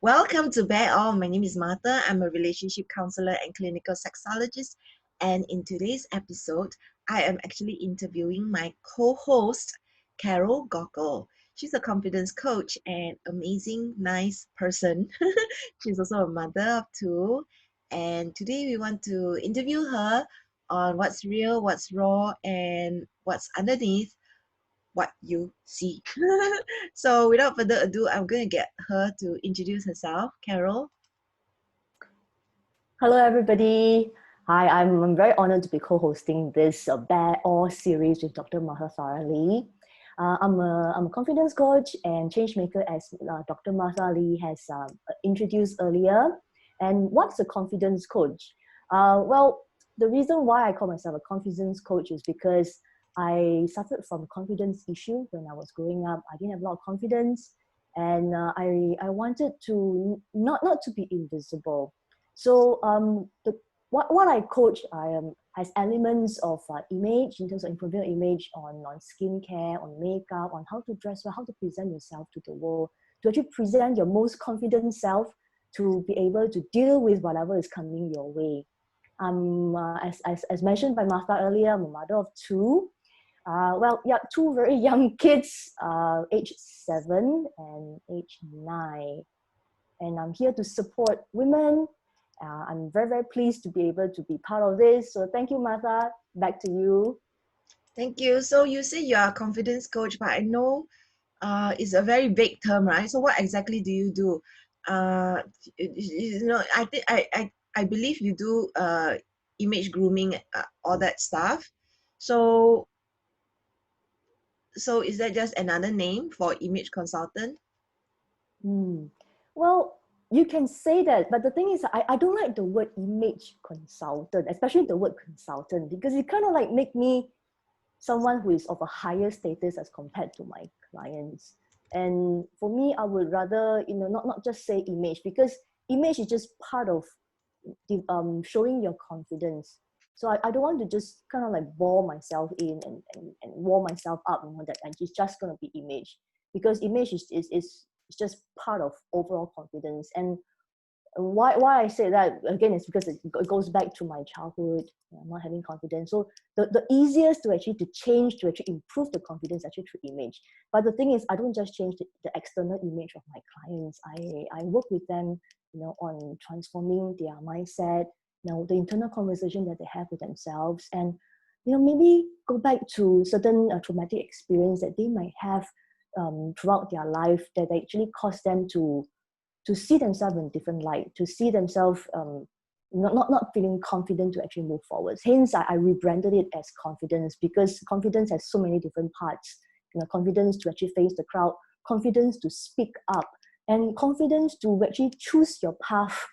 Welcome to Bear All. My name is Martha. I'm a relationship counselor and clinical sexologist. And in today's episode, I am actually interviewing my co-host, Carol Gockel. She's a confidence coach and amazing, nice person. She's also a mother of two. And today we want to interview her on what's real, what's raw, and what's underneath what you see. So without further ado, I'm going to get her to introduce herself. Carol. Hello, everybody. Hi, I'm very honored to be co-hosting this Bear All series with Dr. Martha Lee. I'm a confidence coach and change maker, as Dr. Martha Lee has introduced earlier. And what's a confidence coach? Well, the reason why I call myself a confidence coach is because I suffered from confidence issue when I was growing up. I didn't have a lot of confidence, and I wanted to not to be invisible. So what I coach has elements of image, in terms of improving your image on skincare, on makeup, on how to dress well, how to present yourself to the world, to actually present your most confident self, to be able to deal with whatever is coming your way. As mentioned by Martha earlier, I'm a mother of two. Two very young kids, age 7 and age 9. And I'm here to support women. I'm very, very pleased to be able to be part of this. So thank you, Martha. Back to you. Thank you. So you say you're a confidence coach, but I know it's a very vague term, right? So what exactly do you do? I think I believe you do image grooming, all that stuff. So is that just another name for image consultant? Well, you can say that, but the thing is, I don't like the word image consultant, especially the word consultant, because it kind of like make me someone who is of a higher status as compared to my clients. And for me, I would rather, not just say image, because image is just part of the, showing your confidence. So I don't want to just kind of like bore myself in and wall myself up, that it's just going to be image, because image is just part of overall confidence. And why I say that, again, is because it goes back to my childhood, not having confidence. So the easiest to actually improve the confidence actually through image. But the thing is, I don't just change the external image of my clients. I work with them, on transforming their mindset, the internal conversation that they have with themselves, and maybe go back to certain traumatic experience that they might have throughout their life that actually cause them to see themselves in a different light, to see themselves not feeling confident to actually move forward. Hence, I rebranded it as confidence, because confidence has so many different parts. Confidence to actually face the crowd, confidence to speak up, and confidence to actually choose your path,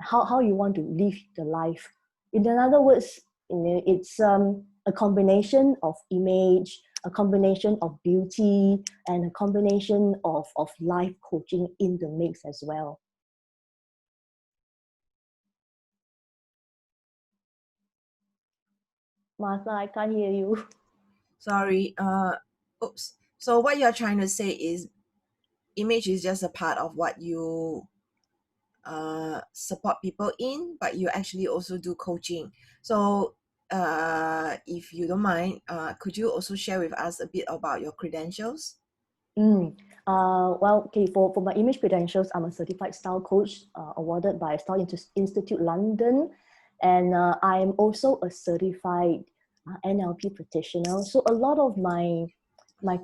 how you want to live the life. In other words, it's a combination of image, a combination of beauty, and a combination of life coaching in the mix as well. Martha, I can't hear you. Sorry. Oops. So what you're trying to say is image is just a part of what you support people in, but you actually also do coaching. So if you don't mind, could you also share with us a bit about your credentials? For my image credentials, I'm a certified style coach awarded by Style Institute London, and I'm also a certified NLP practitioner. So a lot of my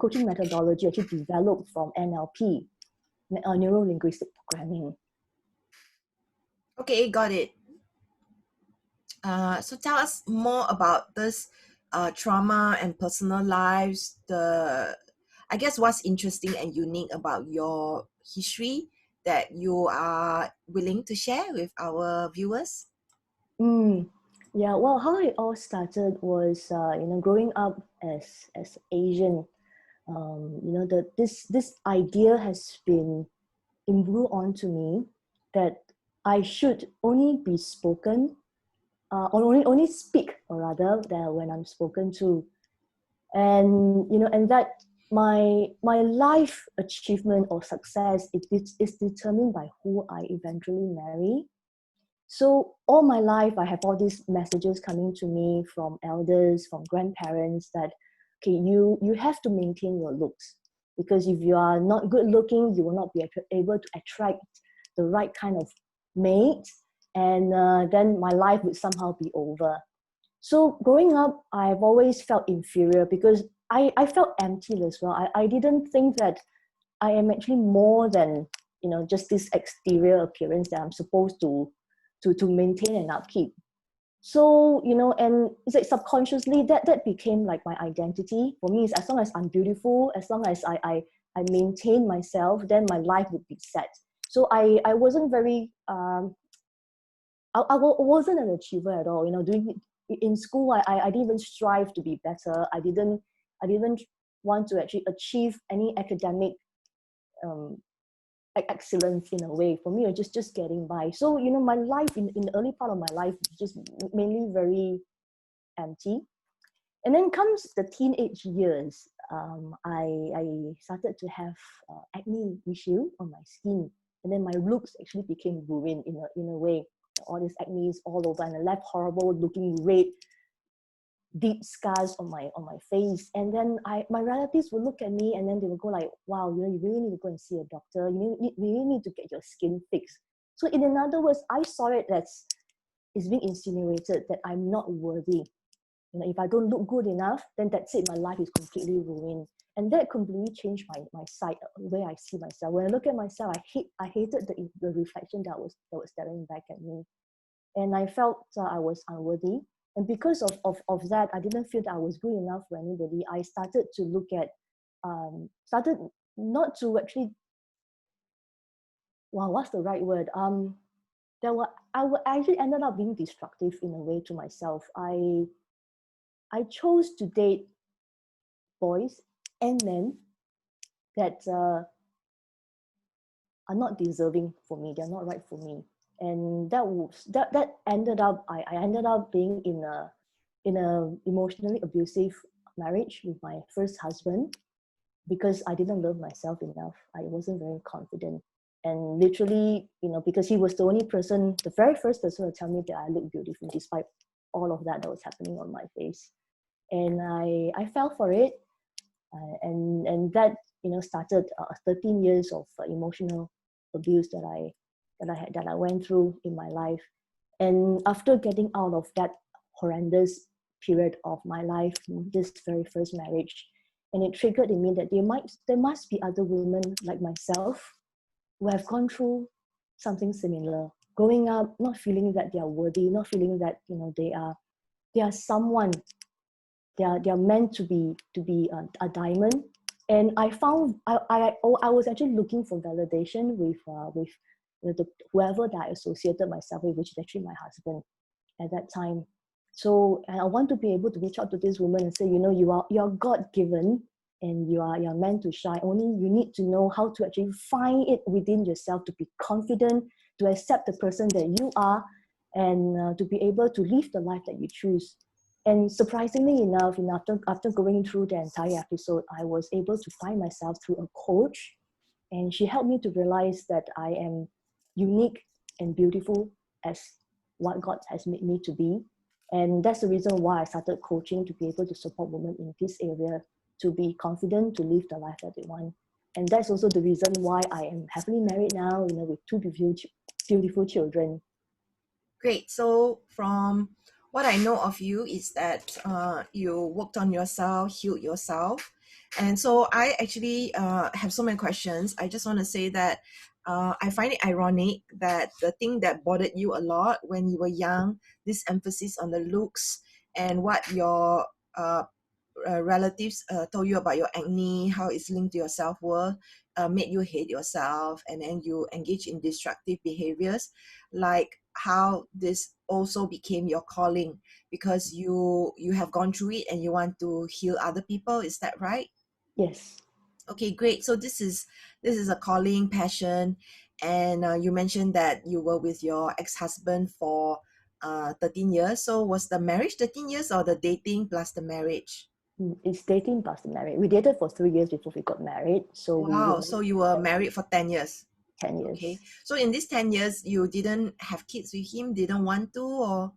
coaching methodology actually developed from NLP, Neuro-linguistic programming. Okay, got it. So tell us more about this trauma and personal lives. I guess what's interesting and unique about your history that you are willing to share with our viewers? Yeah, well, how it all started was, growing up as Asian. This idea has been imbued onto me that I should only be spoken, or only speak, or rather, that when I'm spoken to, and and that my life achievement or success is determined by who I eventually marry. So all my life, I have all these messages coming to me from elders, from grandparents that, okay, you have to maintain your looks, because if you are not good looking, you will not be able to attract the right kind of mate, and then my life would somehow be over. So growing up, I've always felt inferior because I felt empty as well. I didn't think that I am actually more than, just this exterior appearance that I'm supposed to maintain and upkeep. So, and it's like subconsciously that became like my identity. For me, is as long as I'm beautiful, as long as I maintain myself, then my life would be set. So I wasn't very wasn't an achiever at all. Doing in school, I didn't even strive to be better. I didn't want to actually achieve any academic um, excellence in a way. For me, it was just getting by. So my life in the early part of my life was just mainly very empty. And then comes the teenage years. I started to have acne issue on my skin, and then my looks actually became ruined in a way. All these acne all over, and I left horrible looking red, deep scars on my face. And then my relatives would look at me, and then they would go like, wow, you really need to go and see a doctor. You really need to get your skin fixed. So in other words, I saw it as it's being insinuated that I'm not worthy. If I don't look good enough, then that's it, my life is completely ruined. And that completely changed my sight, the way I see myself. When I look at myself, I hated the reflection that was staring back at me. And I felt I was unworthy. And because of that, I didn't feel that I was good enough for anybody. I started to look at, started not to actually, wow, what's the right word? I actually ended up being destructive in a way to myself. I chose to date boys and men that are not deserving for me. They're not right for me. And that ended up, I ended up being in a emotionally abusive marriage with my first husband, because I didn't love myself enough. I wasn't very confident. And literally, because he was the very first person to tell me that I look beautiful despite all of that was happening on my face. And I fell for it. And that, started 13 years of emotional abuse that I went through in my life. And after getting out of that horrendous period of my life, this very first marriage, and it triggered in me that there must be other women like myself who have gone through something similar, growing up not feeling that they are worthy, not feeling that they are someone, they are meant to be a diamond. And I found I was actually looking for validation with whoever that I associated myself with, which is actually my husband at that time. So, and I want to be able to reach out to this woman and say, you're God given, and you're meant to shine. Only you need to know how to actually find it within yourself, to be confident, to accept the person that you are, and to be able to live the life that you choose. And surprisingly enough, after going through the entire episode, I was able to find myself through a coach, and she helped me to realize that I am unique and beautiful as what God has made me to be. And that's the reason why I started coaching, to be able to support women in this area to be confident, to live the life that they want. And that's also the reason why I am happily married now, with two beautiful children. Great. So from what I know of you is that you worked on yourself, healed yourself. And so I actually have so many questions. I just want to say that I find it ironic that the thing that bothered you a lot when you were young, this emphasis on the looks and what your relatives told you about your acne, how it's linked to your self-worth, made you hate yourself, and then you engage in destructive behaviors, like how this also became your calling because you have gone through it and you want to heal other people. Is that right? Yes. Okay, great. So this is a calling, passion, and you mentioned that you were with your ex-husband for 13 years. So was the marriage 13 years or the dating plus the marriage? It's dating plus married. We dated for 3 years before we got married. So we Wow, were so you were married for 10 years. 10 Okay. years. So in these 10 years, you didn't have kids with him, didn't want to, or?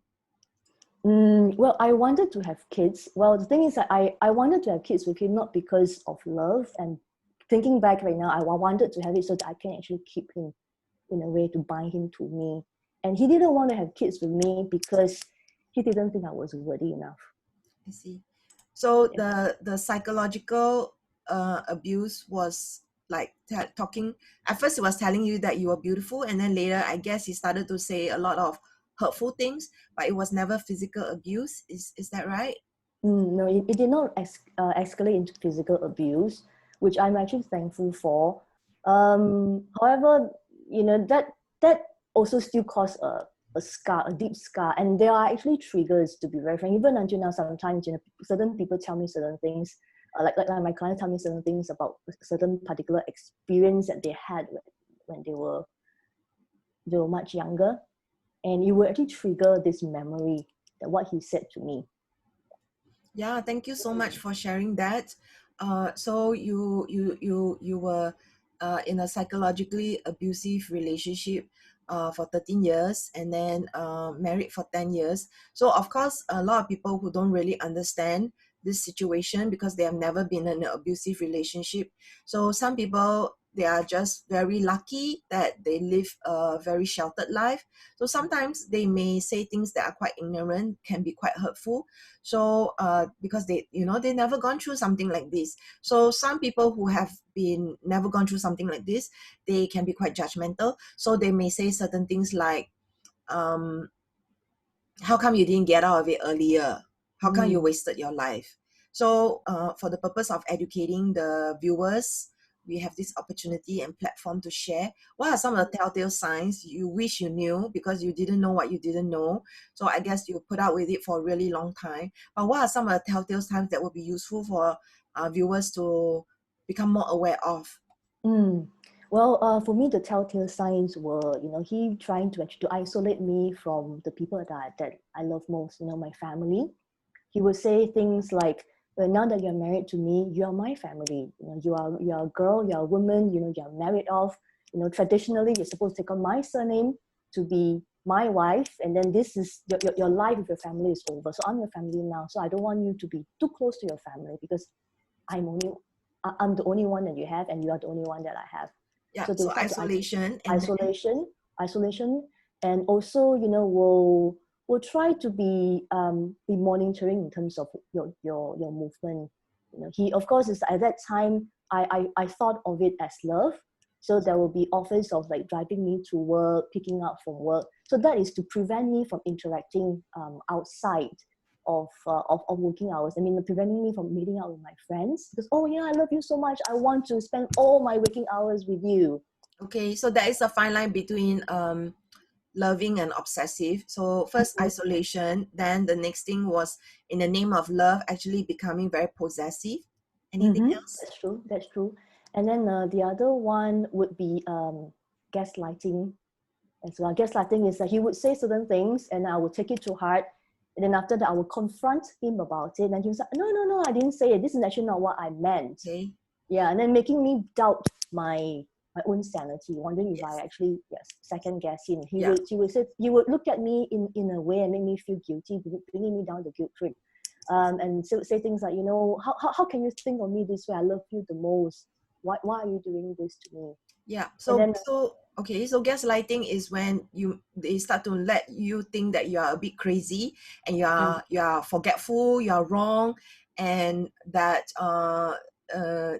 Well, I wanted to have kids. Well, the thing is that I wanted to have kids with him not because of love. And thinking back right now, I wanted to have it so that I can actually keep him in a way to bind him to me. And he didn't want to have kids with me because he didn't think I was worthy enough. I see. So Yeah. the psychological abuse was like talking. At first, he was telling you that you were beautiful, and then later, I guess he started to say a lot of hurtful things, but it was never physical abuse. Is that right? No, it did not escalate into physical abuse, which I'm actually thankful for. However, that also still caused a scar, a deep scar, and there are actually triggers, to be very frank. Even until now, sometimes certain people tell me certain things, like my clients tell me certain things about a certain particular experience that they had when they were much younger, and it will actually trigger this memory that what he said to me. Yeah, thank you so much for sharing that. So you were in a psychologically abusive relationship for 13 years, and then married for 10 years. So of course, a lot of people who don't really understand this situation because they have never been in an abusive relationship. So some people, they are just very lucky that they live a very sheltered life. So sometimes they may say things that are quite ignorant, can be quite hurtful. So because they never gone through something like this. So some people who have been never gone through something like this, they can be quite judgmental. So they may say certain things like, how come you didn't get out of it earlier? How come you Mm. wasted your life? So for the purpose of educating the viewers, we have this opportunity and platform to share. What are some of the telltale signs you wish you knew because you didn't know what you didn't know? So I guess you put up with it for a really long time. But what are some of the telltale signs that would be useful for viewers to become more aware of? Mm. Well, for me, the telltale signs were, he trying to actually to isolate me from the people that I love most, my family. He would say things like, well, now that you're married to me, you are my family. You are a girl, you're a woman, you're married off. Traditionally, you're supposed to take on my surname to be my wife, and then this is your life with your family is over. So I'm your family now. So I don't want you to be too close to your family because I'm the only one that you have, and you are the only one that I have. Yeah, So they so will start to isolation, and then isolation, and also will try to be monitoring in terms of your movement. He of course is at that time I thought of it as love. So there will be offers of like driving me to work, picking up from work. So that is to prevent me from interacting outside of working hours. I mean, preventing me from meeting out with my friends because, oh yeah, I love you so much. I want to spend all my waking hours with you. okay, so there is a fine line between loving and obsessive. So first isolation, then the next thing was in the name of love actually becoming very possessive. Anything Mm-hmm. else? That's true. That's true. And then the other one would be gaslighting as well. Gaslighting is that he would say certain things and I would take it to heart. And then after that, I would confront him about it. And he was like, no, no, no, I didn't say it. This is actually not what I meant. Okay. Yeah, and then making me doubt my own sanity, wondering if I Yes. actually second guess him. Yeah. He would look at me in a way and make me feel guilty, bringing me down the guilt trip. And say things like, how can you think of me this way? I love you the most. Why are you doing this to me? Yeah. And So then so okay, so gaslighting is when they start to let you think that you are a bit crazy and you are forgetful, you are wrong, and that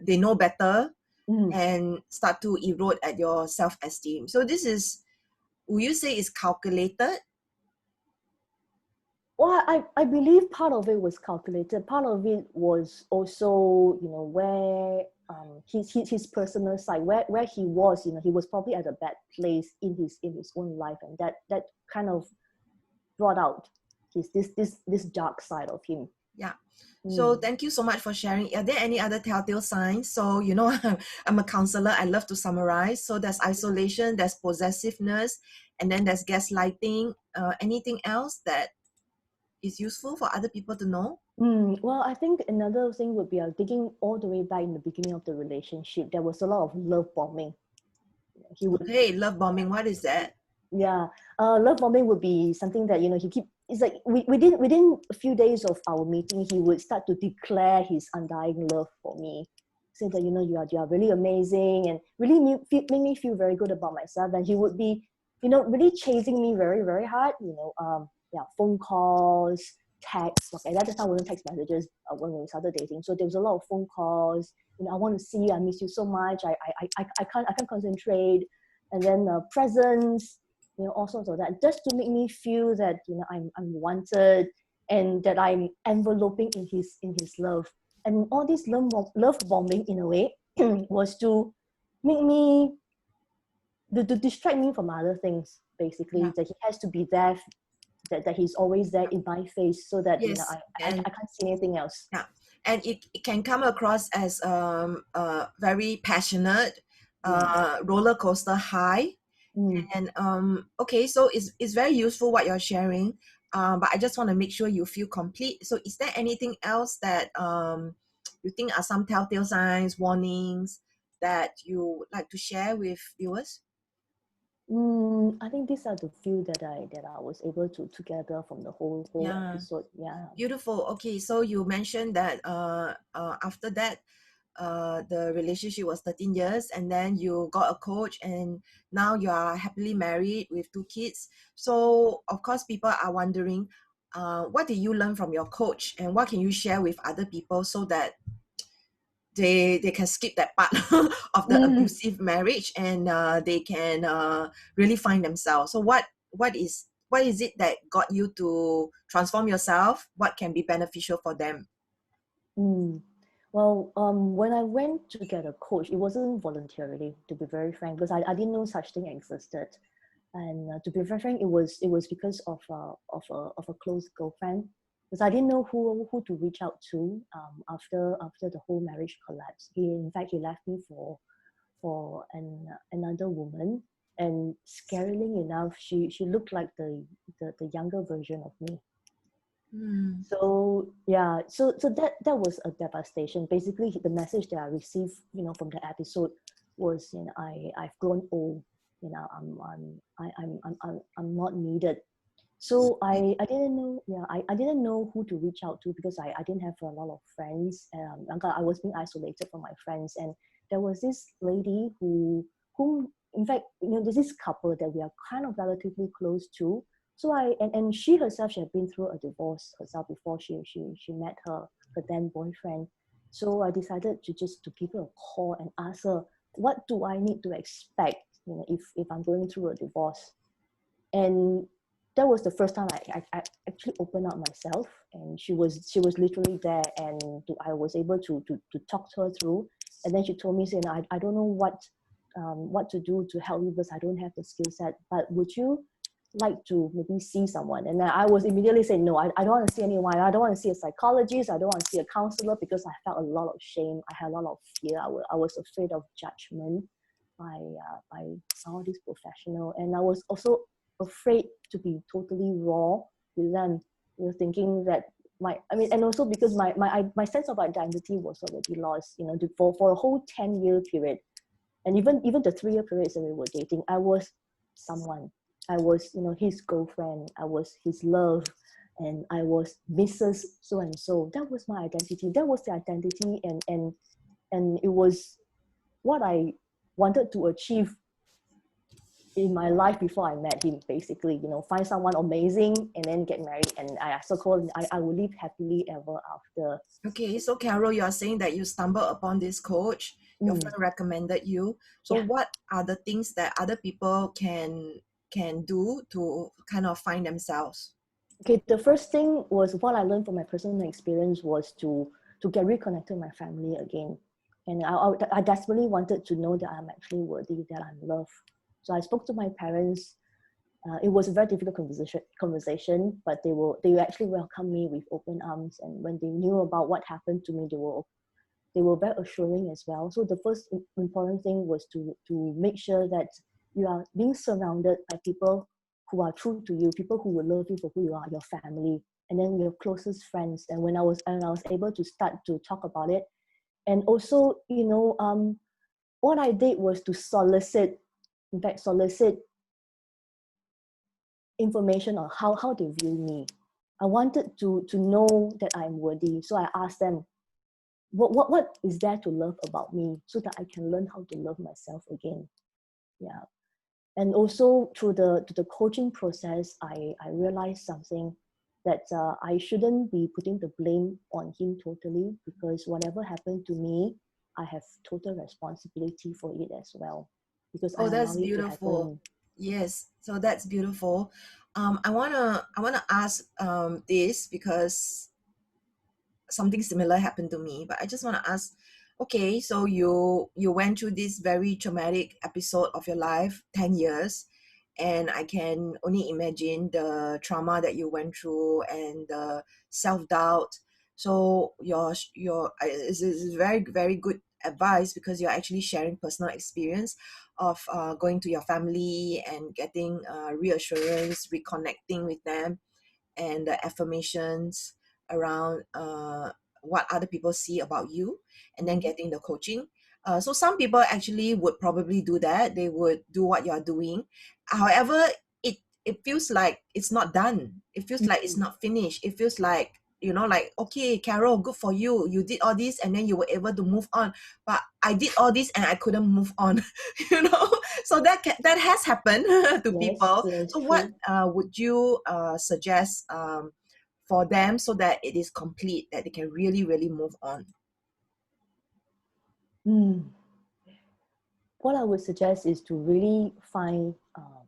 they know better mm, and start to erode at your self-esteem. So this is, will you say, is calculated? well, I believe part of it was calculated. Part of it was also, where his personal side, where he was, he was probably at a bad place in his own life, and that kind of brought out his this dark side of him. Yeah. So Mm. thank you so much for sharing. Are there any other telltale signs? So, I'm a counselor. I love to summarize. So there's isolation, there's possessiveness, and then there's gaslighting. Anything else that? is useful for other people to know? Well, I think another thing would be digging all the way back in the beginning of the relationship. There was a lot of love bombing. He would, Okay, love bombing. What is that? yeah, love bombing would be something that he keep. It's like within a few days of our meeting, he would start to declare his undying love for me. Say that you are really amazing and really make me feel very good about myself. And he would be really chasing me very very hard. Yeah, phone calls, texts. Okay, that time wasn't text messages when we started dating. So there was a lot of phone calls. I want to see you. I miss you so much. I can't concentrate. And then presents, all sorts of that, just to make me feel that I'm wanted and that I'm enveloping in his love. And all this love bombing in a way was to make me to distract me from other things. Yeah. Basically, that he has to be there, that he's always there in my face, so that Yes, I and can't see anything else. yeah, and it can come across as very passionate, Yeah. roller coaster high. Mm. And okay, so it's very useful what you're sharing. But I just want to make sure you feel complete. So is there anything else that you think are some telltale signs, warnings that you would like to share with viewers? I think these are the few that I was able to gather from the whole Yeah, episode. Yeah. beautiful. Okay, so you mentioned that after that the relationship was 13 years, and then you got a coach, and now you are happily married with 2 kids. So of course people are wondering, what did you learn from your coach, and what can you share with other people so that they can skip that part of the Mm. abusive marriage, and they can really find themselves. So what is it that got you to transform yourself? What can be beneficial for them? Mm. Well, when I went to get a coach, it wasn't voluntarily, to be very frank, because I didn't know such thing existed. And to be very frank, it was because of a close girlfriend, because I didn't know who to reach out to after the whole marriage collapsed. In fact, he left me for another woman, and scarily enough, she looked like the younger version of me. Hmm. So yeah, so that was a devastation. Basically, the message that I received, from the episode was, I've grown old. I'm not needed. So I didn't know, yeah, I didn't know who to reach out to, because I didn't have a lot of friends. I was being isolated from my friends, and there was this lady whom in fact, there's this couple that we are kind of relatively close to. So and she herself, she had been through a divorce herself before she met her then boyfriend. So I decided to give her a call and ask her, what do I need to expect, if I'm going through a divorce. And that was the first time I actually opened up myself, and she was literally there, and I was able to talk to her through. And then she told me, saying, I don't know what to do to help you, because I don't have the skill set, but would you like to maybe see someone? And then I was immediately saying, no, I don't want to see anyone. I don't want to see a psychologist. I don't want to see a counselor, because I felt a lot of shame. I had a lot of fear. I was afraid of judgment by all these professional, and I was also afraid to be totally raw with them. Thinking that and also because my sense of identity was already lost. For a whole 10-year period, and even the 3-year periods that we were dating, I was someone. I was, his girlfriend. I was his love, and I was Mrs. So and so. That was my identity. That was the identity, and it was what I wanted to achieve in my life before I met him. Basically, find someone amazing and then get married, and I will live happily ever after. Okay, so Carol, you are saying that you stumbled upon this coach, your Mm, friend recommended you. So yeah. what are the things that other people can do to kind of find themselves? Okay, the first thing was what I learned from my personal experience was to get reconnected with my family again. And I desperately wanted to know that I'm actually worthy, that I'm loved. So I spoke to my parents. It was a very difficult conversation, but they actually welcomed me with open arms. And when they knew about what happened to me, they were very assuring as well. So the first important thing was to make sure that you are being surrounded by people who are true to you, people who will love you for who you are, your family. and then your closest friends. And when I was able to start to talk about it, and also, what I did was to solicit information on how they view me. I wanted to know that I'm worthy. So I asked them, what is there to love about me, so that I can learn how to love myself again. Yeah. And also through the coaching process, I realized something, that I shouldn't be putting the blame on him totally, because whatever happened to me, I have total responsibility for it as well, because I Oh, allow that's it to beautiful. happen. Yes, so that's beautiful. I wanna ask this because something similar happened to me, but I just want to ask, okay, so you went through this very traumatic episode of your life, 10 years, and I can only imagine the trauma that you went through and the self-doubt. So it's very, very good advice, because you're actually sharing personal experience of going to your family and getting reassurance, reconnecting with them, and the affirmations around what other people see about you, and then Mm-hmm. getting the coaching. So some people actually would probably do that. They would do what you're doing. However, it feels like it's not done. It feels like it's not finished. It feels like, like, okay, Carol, good for you. You did all this and then you were able to move on. But I did all this and I couldn't move on. you know. So that has happened to Yes, people. yes, So what true. would you suggest for them, so that it is complete, that they can really, really move on? Mm. What I would suggest is to really find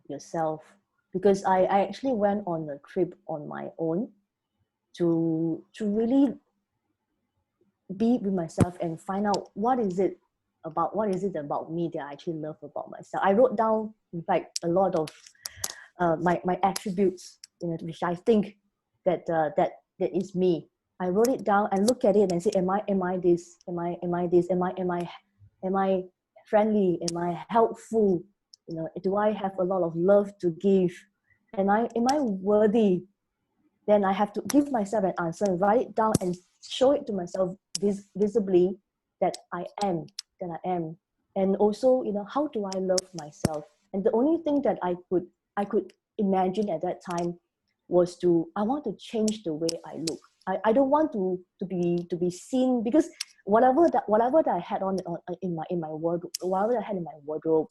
yourself, because I actually went on a trip on my own to really be with myself and find out what is it about me that I actually love about myself. I wrote down, in fact, a lot of my attributes, which I think that is me. I wrote it down and look at it and say, am I this? Am I this? Am I friendly? Am I helpful? Do I have a lot of love to give? And am I worthy? Then I have to give myself an answer and write it down and show it to myself visibly, that I am. And also, how do I love myself? And the only thing that I could imagine at that time was I want to change the way I look. I don't want to be seen, because whatever that I had on in my wardrobe, whatever I had in my wardrobe,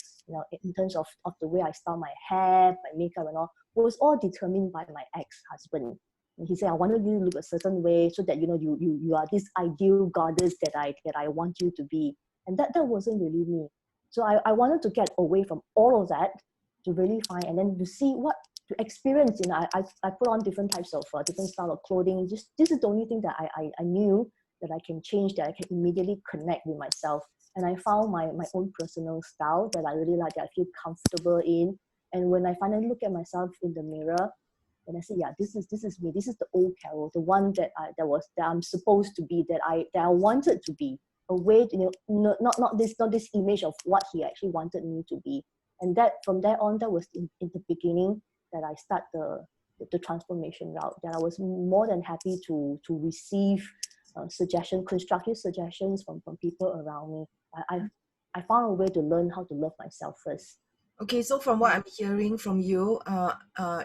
in terms of the way I style my hair, my makeup and all, was all determined by my ex-husband. And he said, I wanted you to look a certain way, so that you are this ideal goddess that I want you to be. And that wasn't really me. So I wanted to get away from all of that, to really find, and then to see what to experience. I put on different types of different style of clothing. Just this is the only thing that I knew that I can change, that I can immediately connect with myself. And I found my own personal style that I really like, that I feel comfortable in. And when I finally look at myself in the mirror, and I say, yeah, this is me. This is the old Carol, the one that I'm supposed to be, that I wanted to be. A way, not this image of what he actually wanted me to be. And that from there on, that was in the beginning that I start the transformation route. That I was more than happy to receive constructive suggestions from people around me. I found a way to learn how to love myself first. Okay, so from what I'm hearing from you,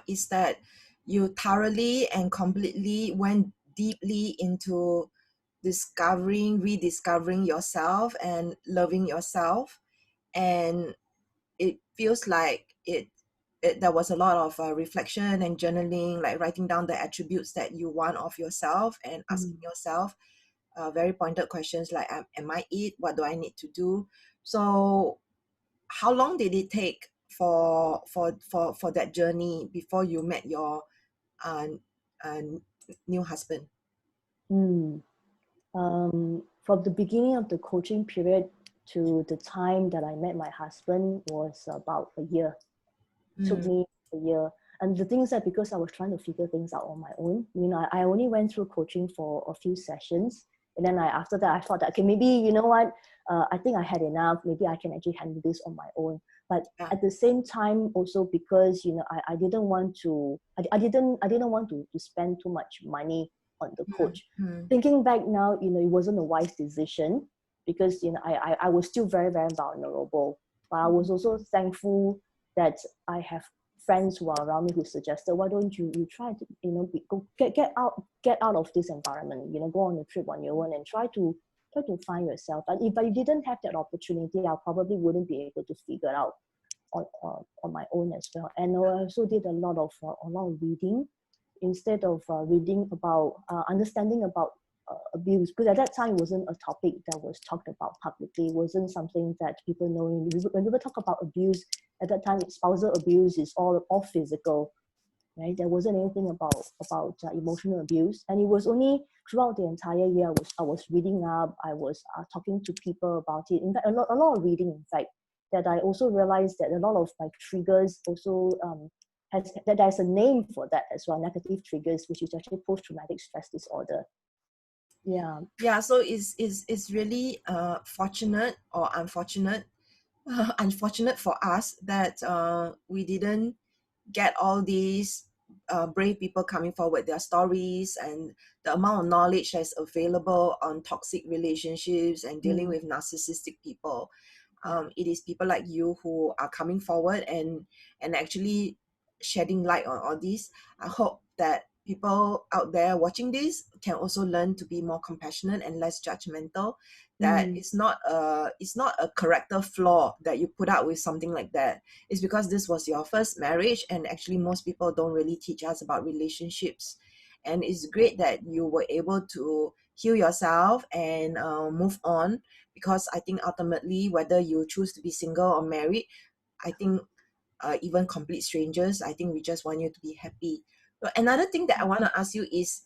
is that you thoroughly and completely went deeply into rediscovering yourself and loving yourself. And it feels like there was a lot of reflection and journaling, like writing down the attributes that you want of yourself, and asking Mm. yourself very pointed questions like, am I it? What do I need to do? So how long did it take for that journey before you met your uh, uh, new husband? Mm. From the beginning of the coaching period to the time that I met my husband was about a year. Took Mm. me a year. And the thing is that, because I was trying to figure things out on my own, I only went through coaching for a few sessions. And then after that, I thought that, okay, maybe, I think I had enough. Maybe I can actually handle this on my own. But Yeah. at the same time, also because I didn't want to, I didn't want to spend too much money on the coach. Mm. Thinking back now, it wasn't a wise decision because I was still very, very vulnerable. But I was also thankful that I have friends who are around me who suggested, why don't you try to go get out of this environment, go on a trip on your own and try to find yourself. But if I didn't have that opportunity, I probably wouldn't be able to figure it out on my own as well. And I also did a lot of reading instead of reading about understanding about abuse, because at that time it wasn't a topic that was talked about publicly. It wasn't something that people know. When people talk about abuse at that time, spousal abuse is all physical, right? There wasn't anything about emotional abuse, and it was only throughout the entire year I was reading up, I was talking to people about it. In fact, a lot of reading. In fact, that I also realized that a lot of my triggers also that there's a name for that as well, negative triggers, which is actually post-traumatic stress disorder. Yeah. Yeah, so it's really fortunate or unfortunate unfortunate for us that we didn't get all these brave people coming forward their stories, and the amount of knowledge that's available on toxic relationships and dealing with narcissistic people. It is people like you who are coming forward and actually shedding light on all this. I hope that people out there watching this can also learn to be more compassionate and less judgmental. That it's not a character flaw that you put out with something like that. It's because this was your first marriage, and actually most people don't really teach us about relationships. And it's great that you were able to heal yourself and move on, because I think ultimately, whether you choose to be single or married, I think even complete strangers, I think we just want you to be happy. But another thing that I want to ask you is,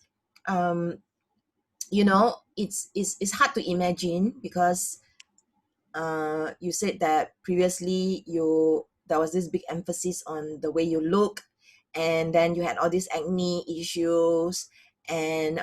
um, it's hard to imagine because you said that previously there was this big emphasis on the way you look, and then you had all these acne issues, and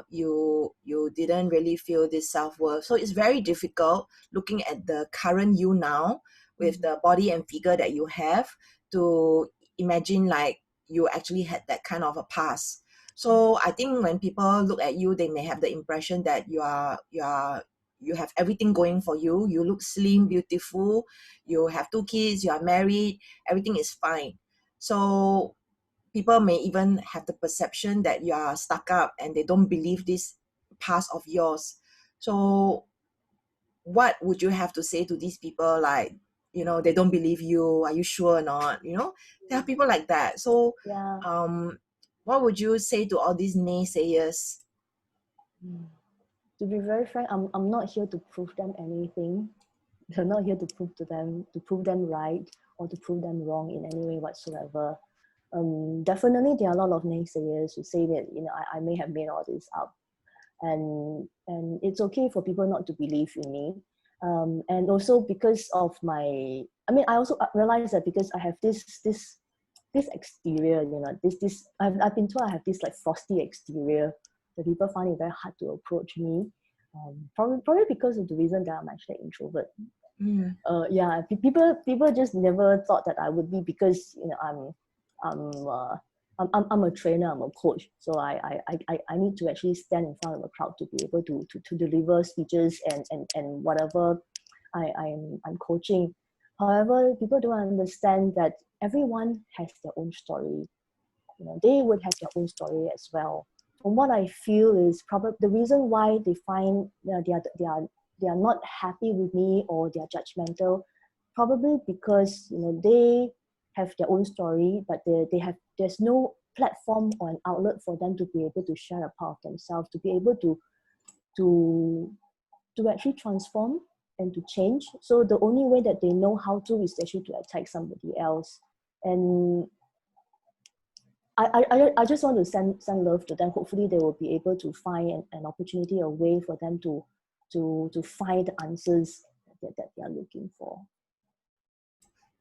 you didn't really feel this self-worth. So it's very difficult looking at the current you now with the body and figure that you have to imagine like you actually had that kind of a past. So I think when people look at you, they may have the impression that you have everything going for you. You look slim, beautiful, you have 2 kids, you are married, everything is fine. So people may even have the perception that you are stuck up and they don't believe this past of yours. So what would you have to say to these people, like, they don't believe you, are you sure or not? There are people like that. So Yeah. what would you say to all these naysayers? To be very frank, I'm not here to prove them anything. I'm not here to prove them right or to prove them wrong in any way whatsoever. Definitely there are a lot of naysayers who say that I may have made all this up, and it's okay for people not to believe in me. And also because of I also realized that because I have this exterior, I've been told I have this like frosty exterior, that people find it very hard to approach me. Probably because of the reason that I'm actually an introvert. Mm. Yeah, people just never thought that I would be, because I'm uh, I'm a trainer, I'm a coach, so I need to actually stand in front of a crowd to be able to deliver speeches and whatever I'm coaching. However, people don't understand that everyone has their own story. They would have their own story as well. From what I feel is probably the reason why they find they are not happy with me or they are judgmental, probably because they have their own story, but there's no platform or an outlet for them to be able to share a part of themselves, to be able to to actually transform and to change. So the only way that they know how to is actually to attack somebody else. And I just want to send love to them. Hopefully they will be able to find an opportunity, a way for them to find the answers that they are looking for.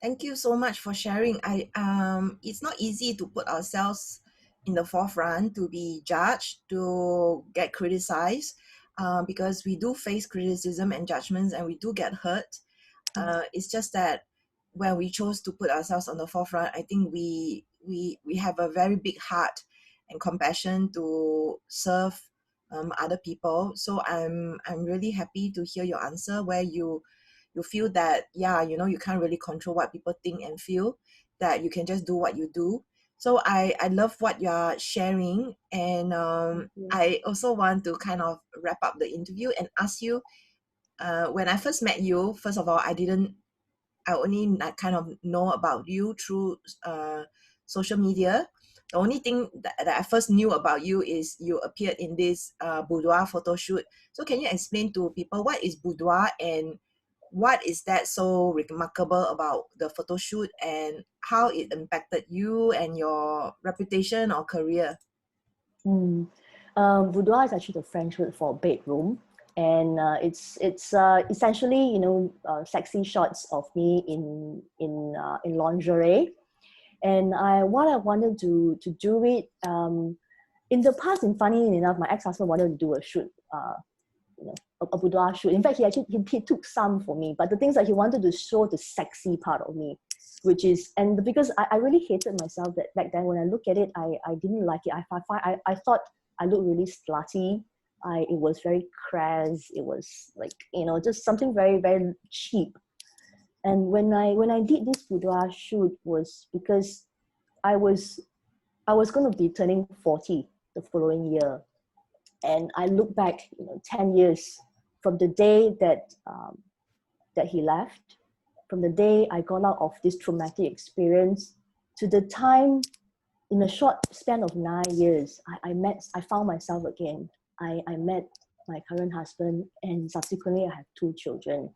Thank you so much for sharing. It's not easy to put ourselves in the forefront, to be judged, to get criticized, because we do face criticism and judgments, and we do get hurt. It's just that when we chose to put ourselves on the forefront, I think we have a very big heart and compassion to serve other people. So I'm really happy to hear your answer where you feel that, yeah, you know, you can't really control what people think and feel, that you can just do what you do. So I love what you're sharing, and I also want to kind of wrap up the interview and ask you, when I first met you, first of all, I only like kind of know about you through social media. The only thing that I first knew about you is you appeared in this Boudoir photo shoot. So can you explain to people what is Boudoir, and what is that so remarkable about the photo shoot, and how it impacted you and your reputation or career? Mm. Boudoir is actually the French word for bedroom, and it's essentially, you know, sexy shots of me in lingerie. And what I wanted to do it in the past. And funny enough, my ex-husband wanted to do a shoot, you know, a boudoir shoot. In fact, he took some for me, but the things that he wanted to show the sexy part of me, which is, and because I really hated myself that back then. When I look at it, I didn't like it. I thought I looked really slutty. It was very crass. It was like, you know, just something very, very cheap. And when I did this boudoir shoot was because I was I was going to be turning 40 the following year. And I look back, you know, 10 years from the day that he left, from the day I got out of this traumatic experience to the time, in a short span of 9 years, I found myself again. I met my current husband, and subsequently I have 2 children.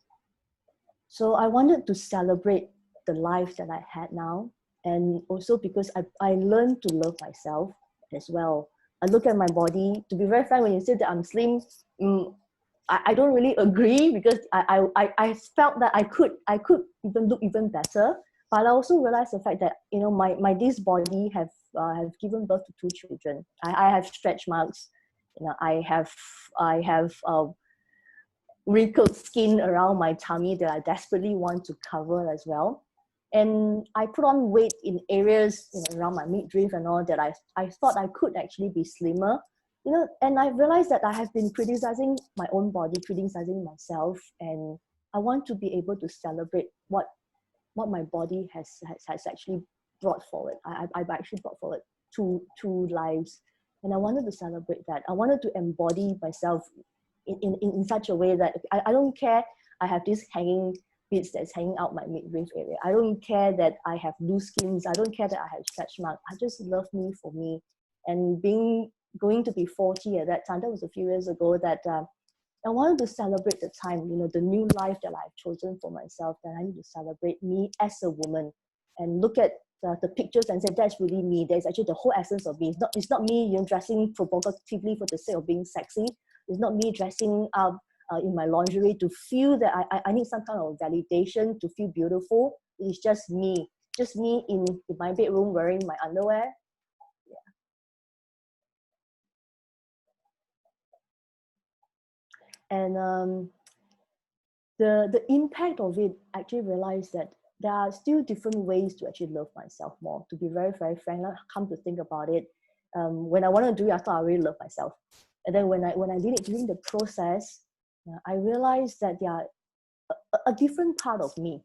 So I wanted to celebrate the life that I had now. And also because I learned to love myself as well. I look at my body. To be very frank, when you say that I'm slim, I don't really agree, because I felt that I could even look even better. But I also realized the fact that, you know, my this body have given birth to 2 children. I have stretch marks. You know, I have wrinkled skin around my tummy that I desperately want to cover as well. And I put on weight in areas, you know, around my midriff and all, that I thought I could actually be slimmer. You know, and I realized that I have been criticizing my own body, criticizing myself, and I want to be able to celebrate what my body has actually brought forward. I've actually brought forward two lives, and I wanted to celebrate that. I wanted to embody myself in such a way that I don't care I have this hanging bits that's hanging out my midriff area. I don't care that I have loose skins. I don't care that I have stretch marks. I just love me for me. And going to be 40 at that time, that was a few years ago, that I wanted to celebrate the time, you know, the new life that I've chosen for myself, that I need to celebrate me as a woman and look at the pictures and say, that's really me. There's actually the whole essence of me. It's not me, you know, dressing provocatively for the sake of being sexy. It's not me dressing up in my lingerie to feel that I need some kind of validation to feel beautiful. It's just me in my bedroom wearing my underwear. And the impact of it, I actually realized that there are still different ways to actually love myself more. To be very, very frank, I come to think about it, when I wanted to do it, I thought I really love myself. And then when I did it during the process, I realized that there are a different part of me.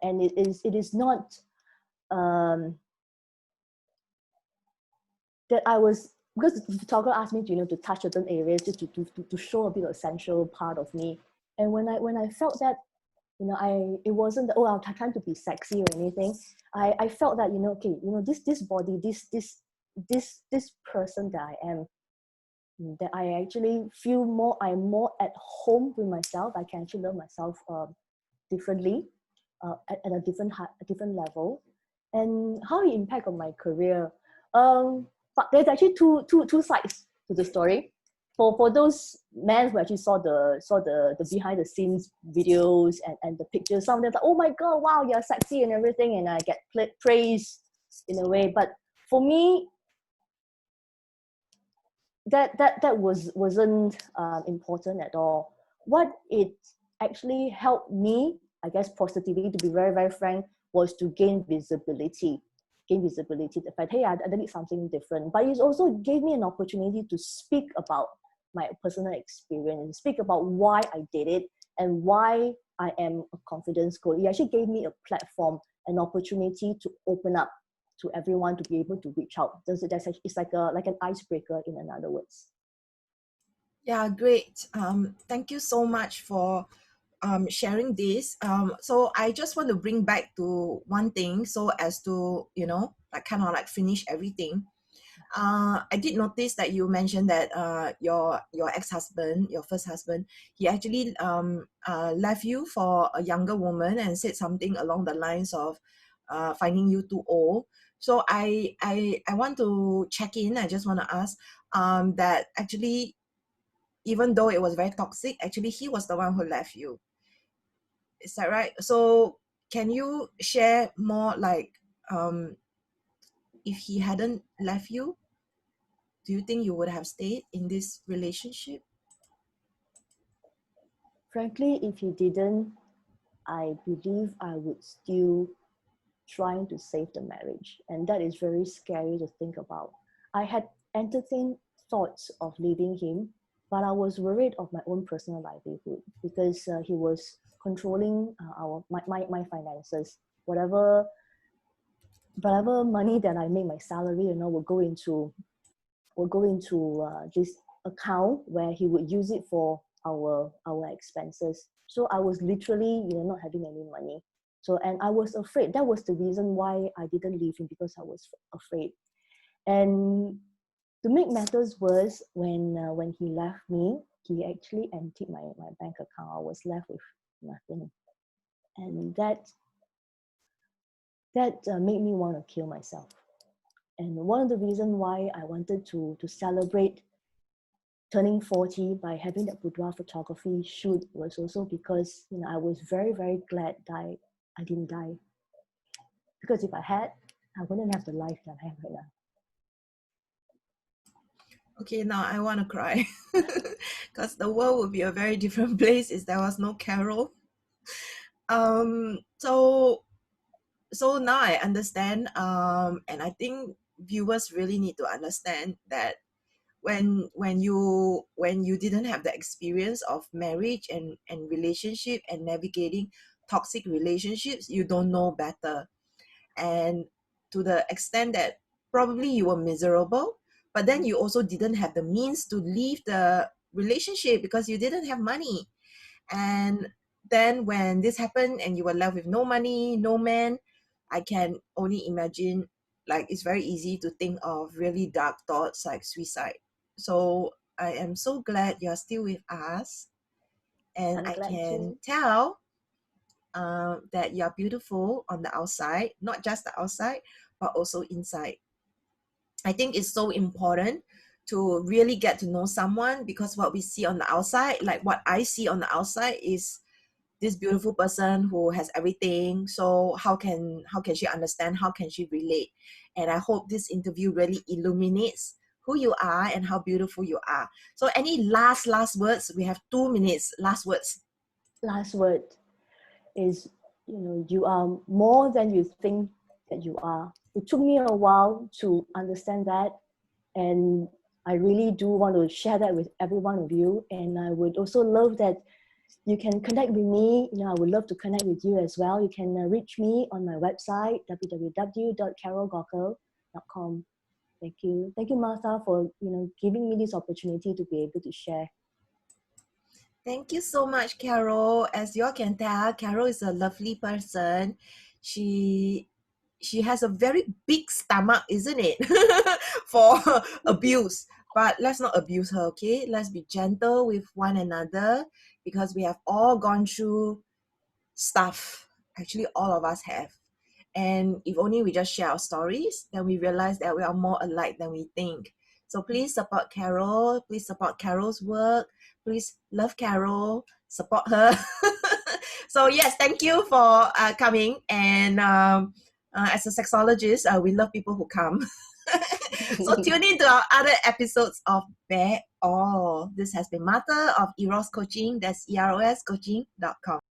And it is not that I was, because the photographer asked me to, you know, to touch certain areas just to show a bit of essential part of me. And when I felt that, you know, it wasn't that, oh, I'm trying to be sexy or anything. I felt that, you know, okay, you know, this body, this person that I am, that I actually feel more, I'm more at home with myself. I can actually love myself differently, at a different level. And how it impact on my career. But there's actually two sides to the story. For those men who actually saw the behind the scenes videos and the pictures, some of them like, oh my god, wow, you're sexy and everything, and I get praise in a way. But for me, that wasn't important at all. What it actually helped me I guess, positivity, to be very, very frank, was to gain visibility. The fact, hey, I need something different. But it also gave me an opportunity to speak about my personal experience, speak about why I did it and why I am a confidence coach. It actually gave me a platform, an opportunity to open up to everyone, to be able to reach out. It's like an icebreaker, in other words. Yeah, great. Thank you so much for sharing this. So I just want to bring back to one thing, so as to, like kind of like finish everything. I did notice that you mentioned that your ex-husband, your first husband, he actually left you for a younger woman and said something along the lines of finding you too old. So I want to check in. I just want to ask that actually, even though it was very toxic, actually he was the one who left you. Is that right? So can you share more, like, if he hadn't left you, do you think you would have stayed in this relationship? Frankly, if he didn't, I believe I would still trying to save the marriage. And that is very scary to think about. I had entertained thoughts of leaving him, but I was worried of my own personal livelihood because he was controlling my finances. Whatever money that I make, my salary, will go into this account where he would use it for our expenses. So I was literally, not having any money. So, and I was afraid. That was the reason why I didn't leave him, because I was afraid. And to make matters worse, when he left me, he actually emptied my bank account. I was left with nothing, and that made me want to kill myself. And one of the reasons why I wanted to celebrate turning 40 by having that boudoir photography shoot was also because, I was very, very glad that I didn't die. Because if I had, I wouldn't have the life that I have right now. Okay, now I want to cry because the world would be a very different place if there was no Carol. So now I understand, and I think viewers really need to understand that when you didn't have the experience of marriage and relationship and navigating toxic relationships, you don't know better. And to the extent that probably you were miserable, but then you also didn't have the means to leave the relationship because you didn't have money. And then when this happened and you were left with no money, no man, I can only imagine, like, it's very easy to think of really dark thoughts like suicide. So I am so glad you're still with us, and I'm I glad can too. tell that you're beautiful on the outside, not just the outside, but also inside. I think it's so important to really get to know someone, because what we see on the outside, like what I see on the outside, is this beautiful person who has everything. So how can she understand? How can she relate? And I hope this interview really illuminates who you are and how beautiful you are. So any last words? We have 2 minutes. Last words. Last word is, you are more than you think that you are. It took me a while to understand that, and I really do want to share that with every one of you. And I would also love that you can connect with me. I would love to connect with you as well. You can reach me on my website, www.carolgockel.com. Thank you, Martha, for giving me this opportunity to be able to share. Thank you so much, Carol. As you all can tell, Carol is a lovely person. She has a very big stomach, isn't it? For abuse. But let's not abuse her, okay? Let's be gentle with one another, because we have all gone through stuff. Actually, all of us have. And if only we just share our stories, then we realize that we are more alike than we think. So please support Carol. Please support Carol's work. Please love Carol. Support her. So yes, thank you for coming. And as a sexologist, we love people who come. So tune in to our other episodes of Bear All. This has been Martha of Eros Coaching. That's EROS coaching.com.